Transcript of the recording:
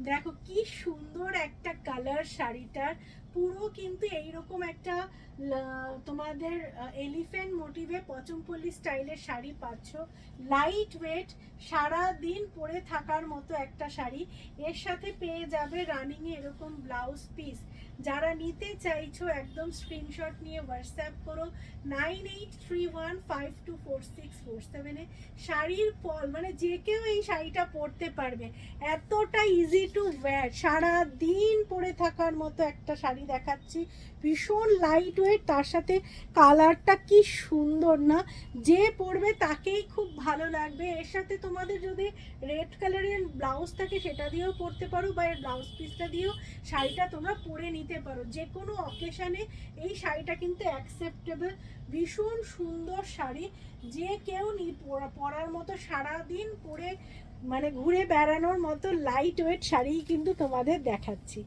দেখো কি সুন্দর একটা কালার শাড়িটার, পুরো কিন্তু এইরকম একটা তোমাদের এলিফ্যান্ট মোটিভে পচমপল্লি স্টাইলের শাড়ি পাচ্ছ। লাইট ওয়েট, সারা দিন পরে থাকার মতো একটা শাড়ি। এর সাথে পেয়ে যাবে রানিংয়ে এরকম ব্লাউজ পিস। যারা নিতে চাইছো একদম স্ক্রিনশট নিয়ে হোয়াটসঅ্যাপ করো 9831524647-এ। শাড়ির ফল মানে যে কেউ এই শাড়িটা পরতে পারবে, এতটা ইজি টু ওয়্যার, সারা দিন পরে থাকার মতো একটা শাড়ি দেখাচ্ছি। ভীষণ লাইট ওয়েট, তার সাথে কালারটা কি সুন্দর না, যে পরবে তাকেই খুব ভালো লাগবে। এর সাথে তোমাদের যদি রেড কালারের ব্লাউজ থাকে সেটা দিয়েও পরতে পারো, বা এর ব্লাউজ পিসটা দিয়েও শাড়িটা তোমরা পরে নিতে পারো। যে কোনো অকেশানে এই শাড়িটা কিন্তু অ্যাকসেপ্টেবল। ভীষণ সুন্দর শাড়ি, যে কেউ পরার মতো, সারাদিন পরে মানে ঘুরে বেড়ানোর মতো লাইট ওয়েট শাড়ি কিন্তু তোমাদের দেখাচ্ছি।